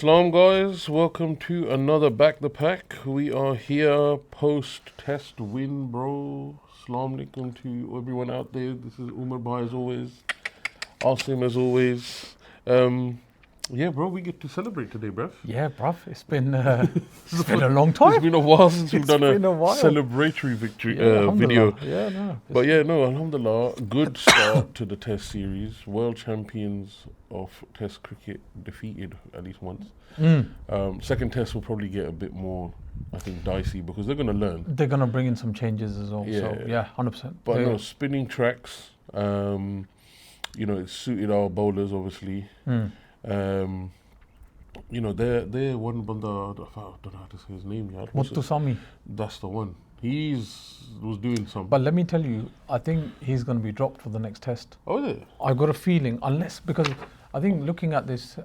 Salam guys, welcome to another Back the Pack. We are here post-test win, bro. Salam alaikum to everyone out there. This is Umar Bhai as always. Asim as always. Yeah, bro, we get to celebrate today, bruv. Yeah, bruv, it's been a long time. It's been a while since we've done a while. celebratory victory video. Yeah, no. But yeah, no, alhamdulillah, good start to the test series. World champions of test cricket defeated at least once. Second test will probably get a bit more, I think, dicey because they're going to learn. They're going to bring in some changes as well. Yeah. So, yeah, 100%. But no, spinning tracks, it suited our bowlers, obviously. They're one banda, I don't know how to say his name yet. Muttusami. That's the one. Was doing something. But let me tell you, I think he's going to be dropped for the next test. Oh, is it? I got a feeling, because I think looking at this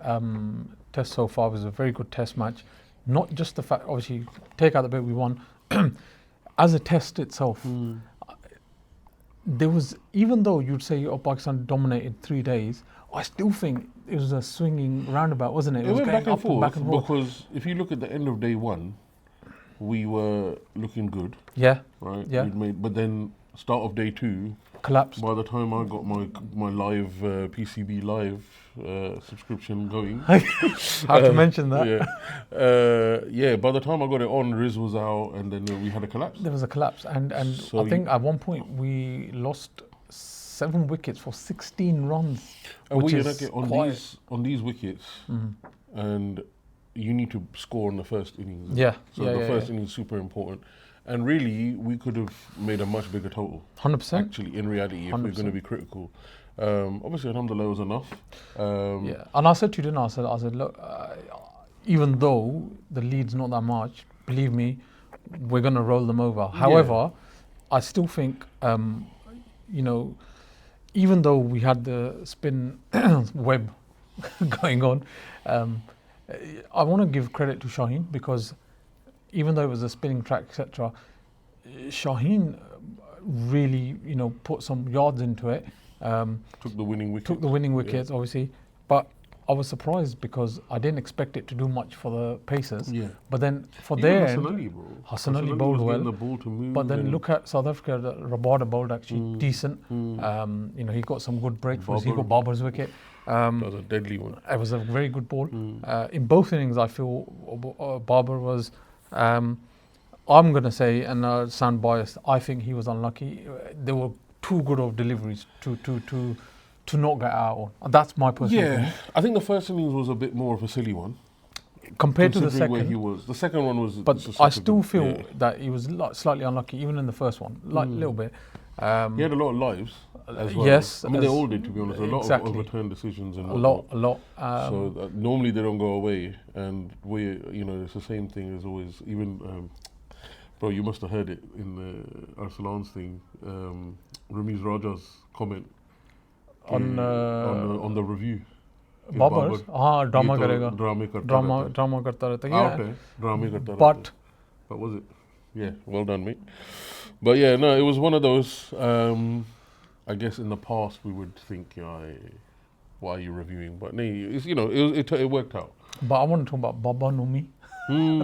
test so far, it was a very good test match. Not just the fact, obviously, take out the bit we won. As a test itself, there was, even though you'd say Pakistan dominated 3 days, I still think it was a swinging roundabout, wasn't it? It was going back and up forth, back and forth. because if you look at the end of day one, we were looking good. Yeah. Right? Yeah. But then start of day two, collapsed. By the time I got my live PCB live subscription going. How to mention that. Yeah. By the time I got it on, Riz was out and then we had a collapse. There was a collapse. And so I think at one point we lost 7 wickets for 16 runs. And which we is get on these wickets, and you need to score in the first innings. Yeah. So the first innings is super important. And really, we could have made a much bigger total. 100%. Actually, in reality, if 100%. we're going to be critical. Obviously, alhamdulillah was enough. Yeah. And I said to you, didn't I? I said, look, even though the lead's not that much, believe me, we're going to roll them over. However, I still think, even though we had the spin web going on, I want to give credit to Shaheen because even though it was a spinning track, etc., Shaheen really, put some yards into it. Took the winning wickets, obviously. But I was surprised because I didn't expect it to do much for the Pacers. Yeah. But then for Even their Hassan Ali bowled was well. getting the ball to move, but then look at South Africa. Rabada bowled actually decent. He got some good breakthroughs. He got Babar's wicket. That was a deadly one. It was a very good ball. In both innings, I feel Babar was. I'm going to say, and I sound biased, I think he was unlucky. There were too good of deliveries to not get out on. That's my personal opinion. I think the first innings was a bit more of a silly one. Compared to the second. Where he was. The second one was... But I still feel that he was slightly unlucky, even in the first one, a little bit. He had a lot of lives as well. Yes. I mean, they all did, to be honest. A lot of overturned decisions. And a lot. So normally they don't go away. And it's the same thing as always. Even... bro, you must have heard it in the Arsalan's thing. Ramiz Raja's comment on the review. Babar? Drama karega. Drama karta rehta. Yeah. Okay. Drama karta But was it? Yeah, well done, mate. But yeah, no, it was one of those. I guess in the past we would think, why are you reviewing? But no, it worked out. But I want to talk about Baba Nomi.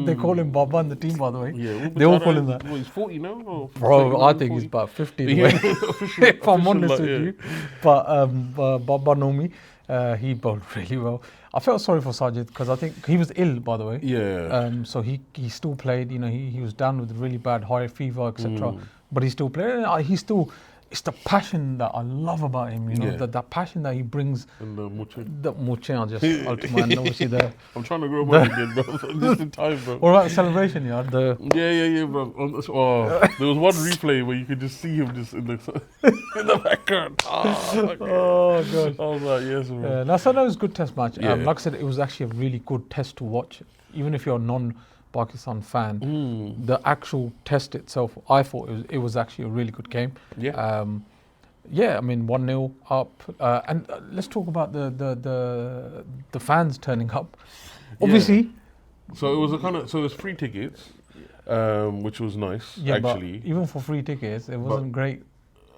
They call him Baba in the team, by the way. Yeah, they all call him that. Well, he's 40 now? Or bro, I think he's about 50. If I'm honest with you. But Baba Nomi, he bowled really well. I felt sorry for Sajid because I think he was ill, by the way. Yeah. So he still played. He was down with really bad high fever, etc. But he still played. It's the passion that I love about him, that passion that he brings. And the muche are just ultimate. And obviously I'm trying to grow up again, bro. Just in time, bro. What about celebration, yeah? Yeah, bro. There was one replay where you could just see him just in the background. Oh, God. I was like, yes, bro. That was a good test match. Like I said, it was actually a really good test to watch, even if you're a non-Pakistan fan. The actual test itself, I thought it was actually a really good game. Yeah. I mean 1-0 up, and let's talk about the fans turning up. Obviously. So it was it was free tickets, which was nice. Yeah, actually. But even for free tickets, it wasn't great.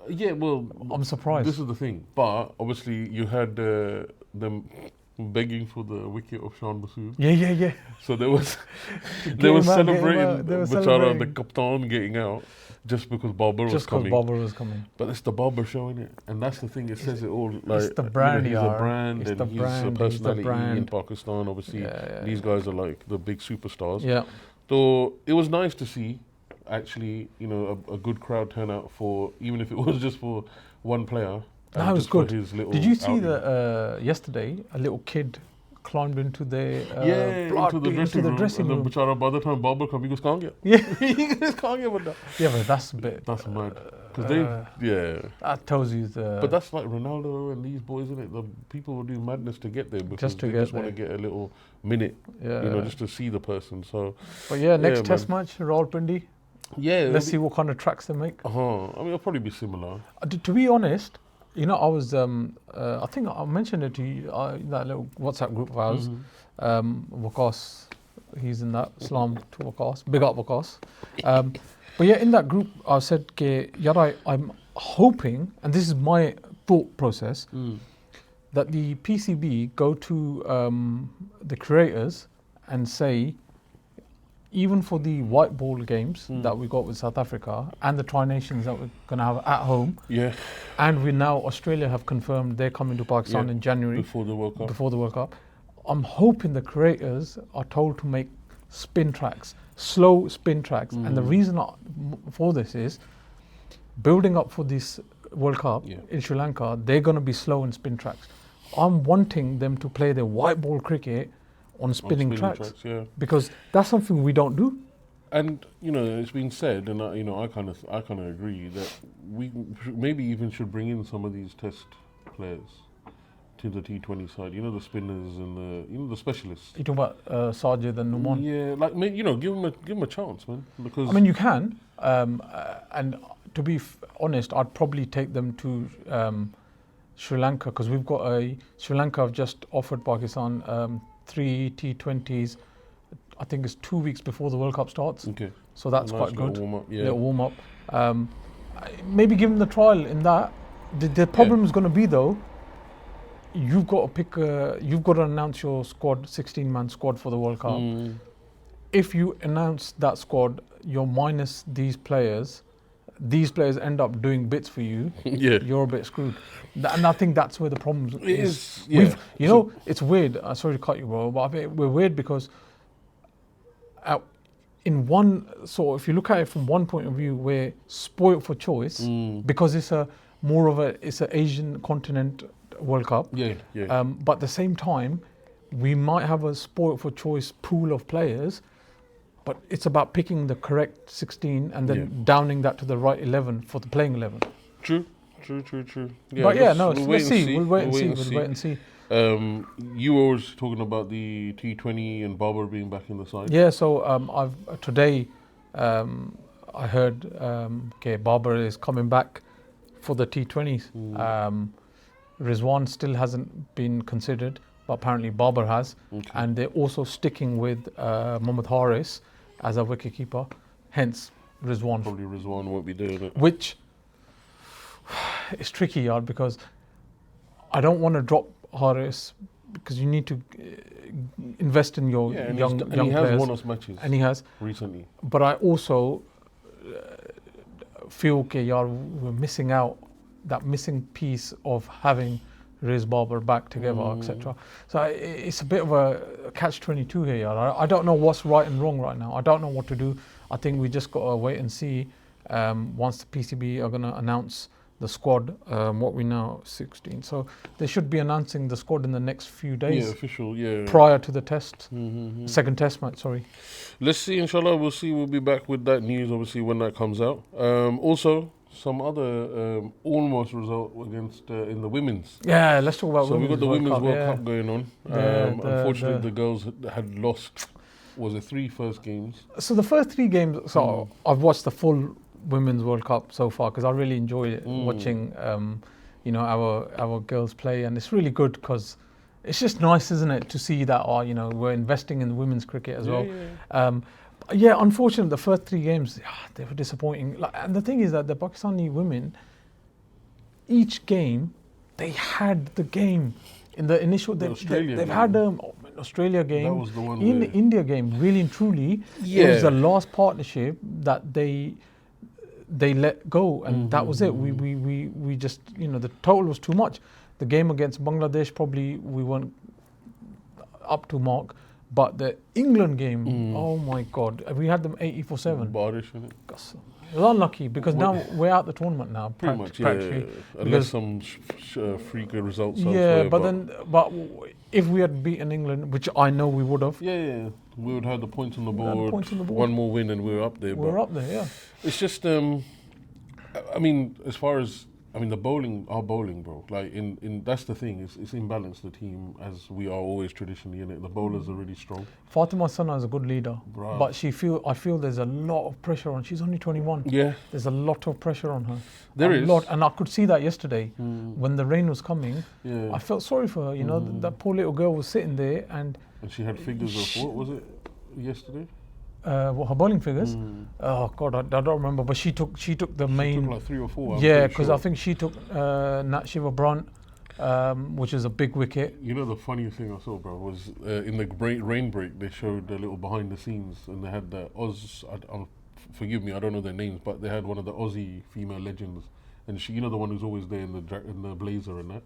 Yeah, well, I'm surprised. This is the thing, but obviously you had them begging for the wicket of Shan Masood. Yeah. So there was Get they were him out, get him celebrating out. They were Bachara, the celebrating. captain, getting out just because Babar was Just because coming. Babar was coming. But it's the Babar showing it, and that's the thing. It says it all. Like the brand, he's a yaar. brand, It's and the he's brand, a he's the personality in brand. Pakistan. Obviously, Yeah. these guys are like the big superstars. Yeah. So it was nice to see, actually, a good crowd turn out for, even if it was just for one player. That was just for good. his little Did you see outing. that yesterday? A little kid climbed into the into the dressing room. room. And then Bachara, by the time Babar come, he goes, can't get. Yeah. He goes, can't get with that. Yeah, but that's a bit. That's mad. Because That tells you the. But that's like Ronaldo and these boys, isn't it? The people will do madness to get there because to they get just want to get a little minute, Yeah. just to see the person. So, But yeah, next Yeah, test man. match, Rawalpindi. yeah. Let's see what kind of tracks they make. I mean, it'll probably be similar. To be honest, I was. I think I mentioned it to you. That little WhatsApp group of ours. Wakas, he's in that. Salam to Wakas. Big up Wakas. But yeah, in that group, I said, I'm hoping, and this is my thought process, that the PCB go to the creators and say, even for the white ball games that we got with South Africa and the Tri-Nations that we're going to have at home, and we now, Australia have confirmed they're coming to Pakistan in January before the World Cup. I'm hoping the creators are told to make spin tracks, slow spin tracks. And the reason for this is, building up for this World Cup in Sri Lanka, they're going to be slow in spin tracks. I'm wanting them to play their white ball cricket on spinning tracks, because that's something we don't do. And it's been said, and I kind of agree that we maybe even should bring in some of these test players to the T20 side. The spinners and the specialists. You talking about Sajid and Numan? Yeah, like give them a chance, man. Because I mean, you can. And to be honest, I'd probably take them to Sri Lanka, because we've got Sri Lanka have just offered Pakistan 3 T20s. I think it's 2 weeks before the World Cup starts. Okay. So that's nice quite good. Warm up, Little warm up. Maybe give them the trial in that. The problem is going to be, though, you've got to announce your squad, 16-man squad for the World Cup. If you announce that squad, you're minus these players end up doing bits for you, you're a bit screwed. And I think that's where the problem is. It's weird. Sorry to cut you, bro, but we're weird because in one, so if you look at it from one point of view, we're spoiled for choice because it's an Asian continent World Cup. But at the same time, we might have a spoiled for choice pool of players, but it's about picking the correct 16 and then downing that to the right 11 for the playing 11. True. Yeah, but let's see. We'll wait and see. You were always talking about the T20 and Babar being back in the side. Yeah, so today I heard Babar is coming back for the T20s. Rizwan still hasn't been considered, but apparently Babar has. And they're also sticking with Mohammad Haris as a wicketkeeper, hence Rizwan. Probably Rizwan won't be doing it. Which is tricky, yard, because I don't want to drop Haris, because you need to invest in your young players. And he has won us matches. And he has. Recently. But I also feel, we're missing out that missing piece of having Riz Babar back together, etc. So it's a bit of a catch-22 here. I don't know what's right and wrong right now. I don't know what to do. I think we just got to wait and see once the PCB are going to announce the squad, what we know, 16. So they should be announcing the squad in the next few days. Yeah, official, prior to the test, second test match, sorry. Let's see, inshallah, we'll see. We'll be back with that news, obviously, when that comes out. Also, some other almost result against in the women's. Yeah, let's talk about so women's we've got the World Women's Cup, World Cup going on. Unfortunately, the girls had lost, was it 3 first games? So the first 3 games, I've watched the full Women's World Cup so far, because I really enjoyed it, watching our girls play, and it's really good because it's just nice, isn't it, to see that we're investing in women's cricket as well. Unfortunately, the first 3 games they were disappointing. And the thing is that the Pakistani women, each game they had the game. in the initial, Australia they've game. had Australia game. That was the one In the where- India game, really and truly, it was the last partnership that they let go, and that was it. We just, you know, the total was too much. The game against Bangladesh, probably we weren't up to mark, but the England game, oh my God, we had them 84-7. Barish, innit? It was unlucky because now we're out the tournament now. Pretty much, practically. yeah. Unless some freak results. Yeah, but if we had beaten England, which I know we would have, yeah, we would have the points on the board. points on the board. One more win and we're up there. we're up there. Yeah. It's just, I mean, as far as, I mean, our bowling, bro. Like, that's the thing. It's imbalanced, the team, as we are always traditionally in it. The bowlers are really strong. Fatima Sana is a good leader, Bruh. but I feel there's a lot of pressure on. She's only 21. Yeah. There's a lot of pressure on her. There a is. lot, and I could see that yesterday when the rain was coming. Yeah. I felt sorry for her. You know, that poor little girl was sitting there, and And she had figures of, what was it, yesterday? what her bowling figures. Oh God, I don't remember. But she took the main. She took like 3 or 4. I'm Yeah, pretty because sure. I think she took Nat Shiva Brunt, which is a big wicket. You know, the funniest thing I saw, bro, was in the rain break, they showed a little behind the scenes, and they had the forgive me, I don't know their names, but they had one of the Aussie female legends, and she, you know, the one who's always there in the blazer and that,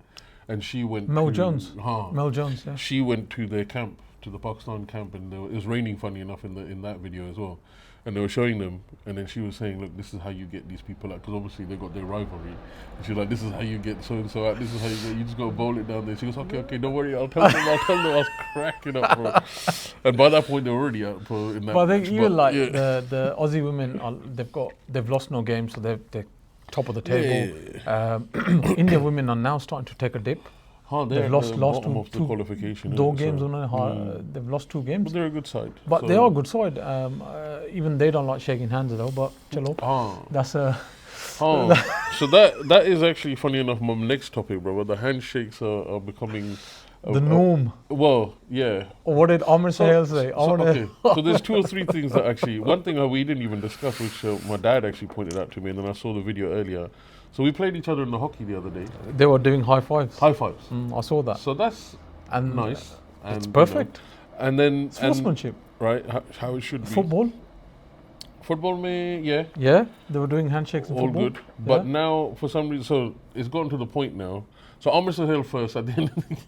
and she went Mel to, Jones. Mel Jones, yeah. She went to their camp, to the Pakistan camp, and it was raining, funny enough, in that video as well. And they were showing them, and then she was saying, look, this is how you get these people out, because obviously they got their rivalry. And she's like, this is how you get so-and-so out, this is how you just got to bowl it down there. She goes, okay, don't worry, I'll tell them. I was cracking up, bro. And by that point, they were already out, bro, in that But I think match, the Aussie women, they've lost no games, so they're top of the table. India women are now starting to take a dip. They've lost bottom of the two qualification. games they've lost 2 games. But they're a good side. But so they are a good side. Even they don't like shaking hands though. But chalo, that's a. So that is actually, funny enough, my next topic, bro. Where the handshakes are becoming the norm. Well, yeah. Or what did Amr Sahel say? So there's 2 or 3 things that actually. One thing that we didn't even discuss, which my dad actually pointed out to me, and then I saw the video earlier. So we played each other in the hockey the other day. They were doing high fives. High fives. I saw that. So that's nice. And, it's perfect. And then Sportsmanship. Right, how it should be. Football may, yeah. Yeah, they were doing handshakes in all football. Good. But now, for some reason, so it's gotten to the point now. So Amr Sahel first at the end of the game.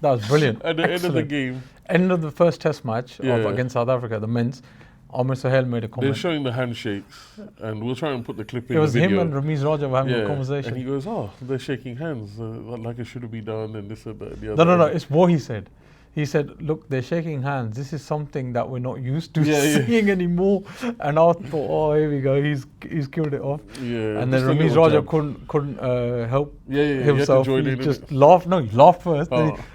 That was brilliant. At the end of the game. End of the first test match against South Africa, the men's, Amr Sahel made a comment. They're showing the handshakes, and we'll try and put the clip in. It was the video. him and Ramiz Raja were having a conversation. And he goes, they're shaking hands, like it should be done, and this and that. The other. No, it's what he said. He said, look, they're shaking hands. This is something that we're not used to seeing anymore. And I thought, here we go. He's killed it off. Yeah. And then Ramiz Raja couldn't help himself. He just laughed. No, he laughed first.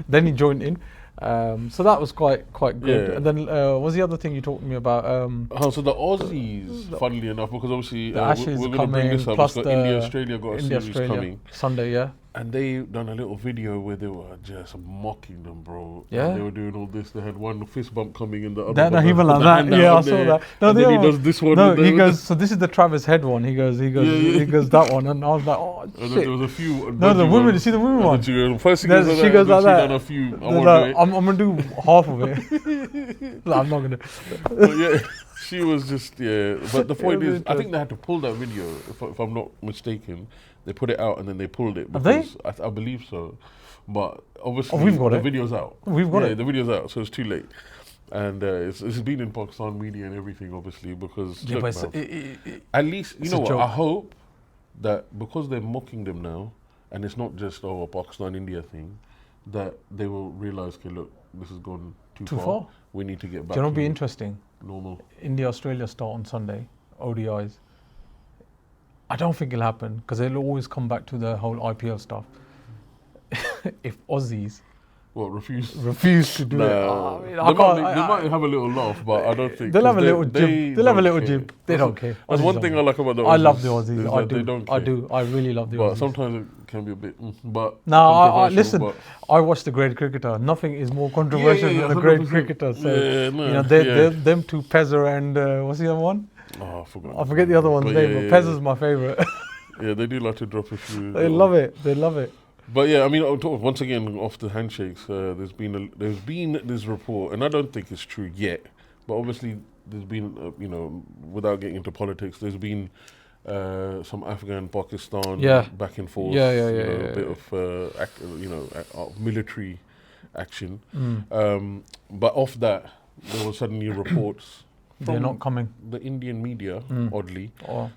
Then he joined in. So that was quite good. Yeah. And then what was the other thing you talked to me about? So the Aussies, funnily enough, because obviously the Ashes we're going to bring this up. Plus India, Australia got a series coming. Sunday, yeah. And they done a little video where they were just mocking them, bro. Yeah. And they were doing all this. They had one fist bump coming in the other. No, he was like that. Yeah, I saw that. No, and then he does this one. No, he goes. So this is the Travis Head one. He goes that one, and I was like, oh shit. And then there was a few. No, the women. You see the women one. First she goes like she goes like that. Done a few. I'm gonna do half of it. No, I'm not gonna. But yeah, she was just But the point is, I think they had to pull that video. If I'm not mistaken. They put it out and then they pulled it. Have they? I believe so. But obviously we've got the it. video's out. We've got it. The video's out, so it's too late. And it's been in Pakistan media and everything, obviously, because at least, you know what, I hope that because they're mocking them now, and it's not just a Pakistan-India thing, that they will realise, okay, look, this has gone too far. We need to get back to it'll be interesting. Normal. India-Australia start on Sunday, ODIs. I don't think it'll happen because they'll always come back to the whole IPL stuff. If Aussies refuse to do it, they might have a little laugh, but I don't think they'll have a little jib. They'll have a little jib. They don't care. That's one thing I like about the Aussies. I love the Aussies. I do. They don't care. I do. I really love the Aussies. But sometimes it can be a bit. But no, listen. I watch The Great Cricketer. Nothing is more controversial than The Great Cricketer. So you know, them two, Pezza and what's the other one? Oh, I forget the other one's name, but Pezza's my favourite. Yeah, they do like to drop a few. They love it. But yeah, I mean, once again, off the handshakes, there's been this report, and I don't think it's true yet. But obviously, there's been, without getting into politics, there's been some Afghan, Pakistan back and forth, a bit of military action. But off that, there were suddenly reports. They're not coming. The Indian media, oddly,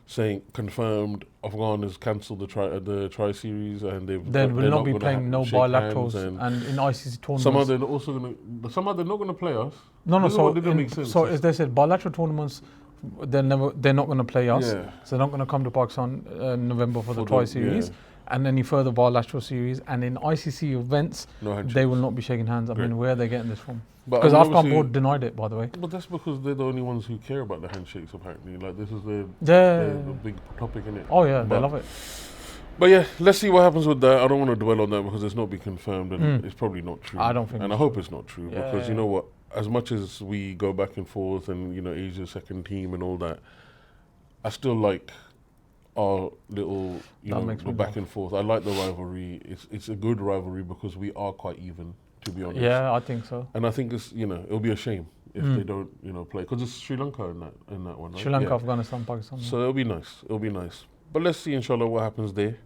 saying confirmed Afghan has cancelled the tri series and they will not be playing no bilaterals and in ICC tournaments. Somehow they're also going to. Somehow they're not going to play us. No. So as they said, bilateral tournaments, they're not going to play us. Yeah. So they're not going to come to Pakistan in November for the tri series. Yeah. And any further bilateral series, and in ICC events, they will not be shaking hands. I mean, where are they getting this from? Because Afghan board denied it, by the way. But that's because they're the only ones who care about the handshakes, apparently. Like, this is the big topic, innit? Oh, yeah, they love it. But yeah, let's see what happens with that. I don't want to dwell on that because it's not been confirmed, and it's probably not true. I don't think and I hope it's not true, because you know what? As much as we go back and forth and, Asia's second team and all that, I still like our little, back and forth. I like the rivalry. It's a good rivalry because we are quite even, to be honest. Yeah, I think so. And I think it's, it'll be a shame if they don't, play, because it's Sri Lanka in that one. Right? Sri Lanka, Afghanistan, Pakistan. So it'll be nice. It'll be nice. But let's see, inshallah, what happens there.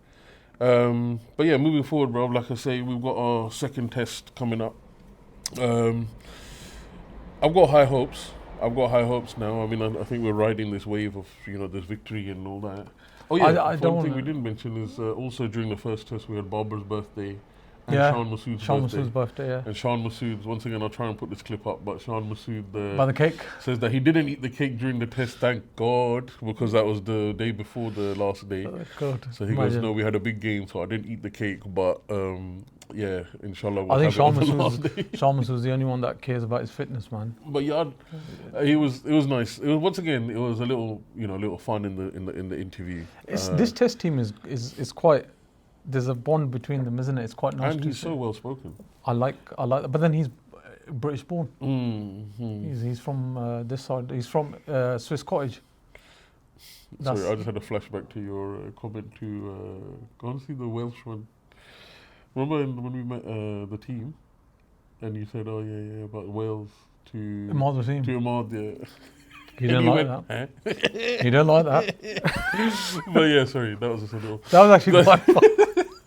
But yeah, moving forward, bro. Like I say, we've got our second test coming up. I've got high hopes. Now. I mean, I think we're riding this wave of, this victory and all that. Oh yeah, one thing we didn't mention is also during the first test we had Babar's birthday and Sean Masood's birthday. Yeah. And Sean Masood's, once again, I'll try and put this clip up, but Sean Masood by the cake says that he didn't eat the cake during the test, thank God, because that was the day before the last day. God. So he goes, no, we had a big game, so I didn't eat the cake, but yeah, inshallah we'll I think Sean Masood's the only one that cares about his fitness, man. But yeah, it was nice. It was, once again, it was a little little fun in the interview. This test team is quite. There's a bond between them, isn't it? It's quite nice. And he's so well spoken. I like that. But then he's British born. Mm-hmm. He's from this side. He's from Swiss Cottage. Sorry, I just had a flashback to your comment to go and see the Welsh one. Remember when we met the team, and you said, "Oh yeah, about Wales to Ahmad Wasim. To Ahmad, yeah." He didn't like that. He didn't like that. But yeah, sorry, that was just a little. That was actually quite fun.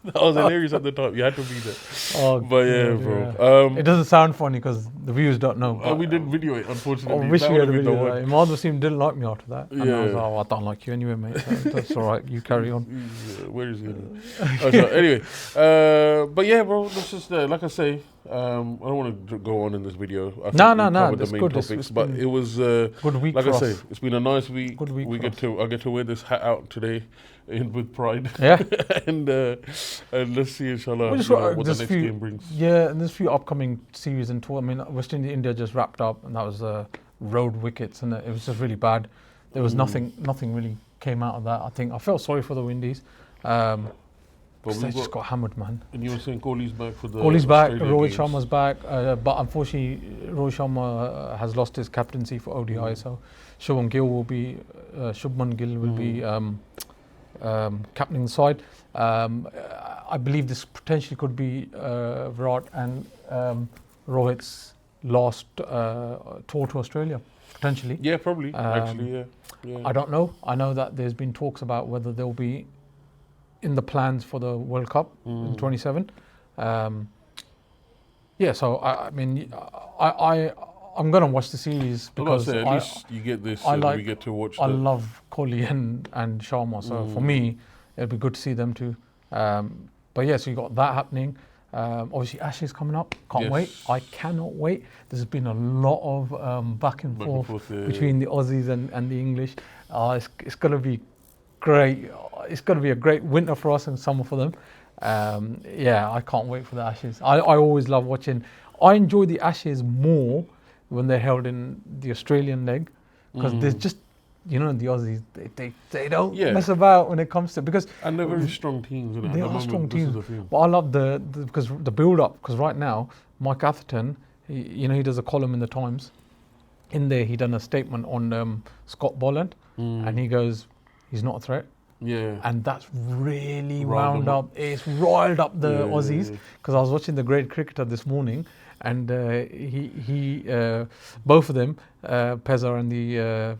That was hilarious at the time. You had to be there. Oh, but yeah, bro. It doesn't sound funny because the viewers don't know. We didn't video it, unfortunately. I wish we had a video of that. Ahmad Wasim didn't like me after that. And yeah. I was like, I don't like you anyway, mate. So that's all right. You carry on. Yeah, where is he? Anyway, but yeah, bro, this is like I say, I don't want to go on in this video. No. That's good. Topics, but it was good week. Like I say, it's been a nice week. Good week. I get to wear this hat out today, with pride. Yeah. and let's see, inshallah, what the next game brings. Yeah, and there's a few upcoming series and tour. I mean, West India just wrapped up, and that was road wickets, and it was just really bad. There was nothing really came out of that. I think I felt sorry for the Windies. But they just got hammered, man. And you were saying Kohli's back for the Kohli's back, Australia Rohit games. Sharma's back, but unfortunately Rohit Sharma has lost his captaincy for ODI, so Shubman Gill will be captaining the side. I believe this potentially could be Virat and Rohit's last tour to Australia, potentially. Yeah, probably. Actually, yeah. I don't know. I know that there's been talks about whether they'll be in the plans for the World Cup in 27. Yeah, so I mean, I'm going to watch the series because at least you get this. We get to watch. I love Kohli and Sharma, so for me, it'd be good to see them too. But yeah, so you got that happening. Obviously, Ashes coming up. Can't wait. I cannot wait. There's been a lot of back and forth between the Aussies and the English. It's going to be great. It's going to be a great winter for us and summer for them. Yeah, I can't wait for the Ashes. I always love watching. I enjoy the Ashes more when they're held in the Australian leg because there's just, the Aussies, they don't mess about when it comes to, because and they're very strong teams. Isn't it? They are strong teams. But I love because the build up, because right now Mike Atherton, he does a column in the Times. In there, he done a statement on Scott Boland, and he goes, he's not a threat. Yeah. and that's really Riled wound them up. It's riled up the Yeah, Aussies yeah. because I was watching the Great Cricketer this morning, and he both of them, Pezza and the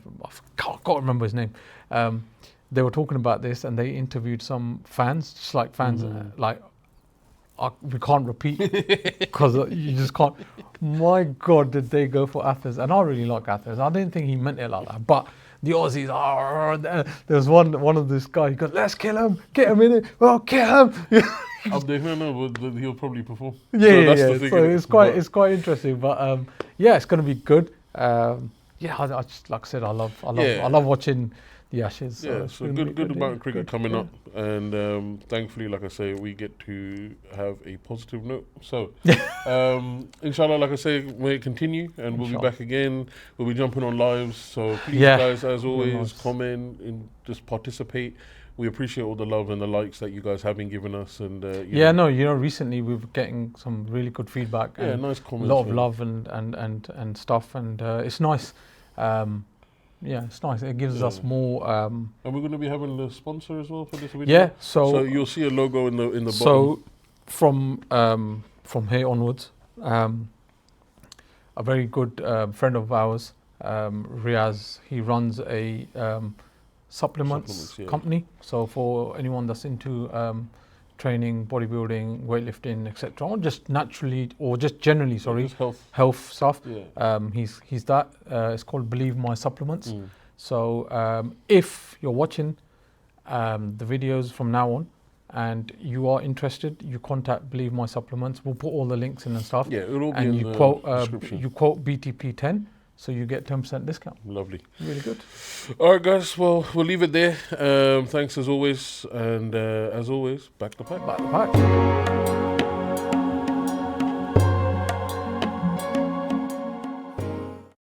can't remember his name. They were talking about this, and they interviewed some fans, just like fans, like we can't repeat because you just can't. My God, did they go for Athers? And I really like Athers. I didn't think he meant it like that, but the Aussies are. There was one of this guy. He goes, "Let's kill him, get him in it. Well, kill him." But he'll probably perform. Yeah. The thing, So innit? it's quite interesting, but yeah, it's going to be good. Yeah, I just like I said, I love watching the Ashes. Yeah, it's so gonna be good amount of cricket good, coming yeah. up, and thankfully, like I say, we get to have a positive note. So, inshallah, like I say, may it continue, and we'll be Inshallah. back again. We'll be jumping on lives. So please, Yeah, guys, as always, nice. comment and just participate. We appreciate all the love and the likes that you guys have been giving us, and Recently we were getting some really good feedback. yeah, And nice a comments. lot of man. love and stuff, and it's nice. Yeah, it's nice. It gives us more. And we're going to be having the sponsor as well for this video. Yeah, So you'll see a logo in the so bottom. from here onwards, a very good friend of ours, Riaz, he runs a supplements yeah. company. So for anyone that's into training, bodybuilding, weightlifting, etc., or just naturally or just generally, Just health stuff. Yeah. He's that. It's called Believe My Supplements. So if you're watching the videos from now on and you are interested, you contact Believe My Supplements. We'll put all the links in and stuff. Yeah, it'll all be and in you the quote description. you quote BTP 10, so you get 10% discount. Lovely. Really good. All right, guys. Well, we'll leave it there. Thanks as always, and as always, back the pack. Back the pack.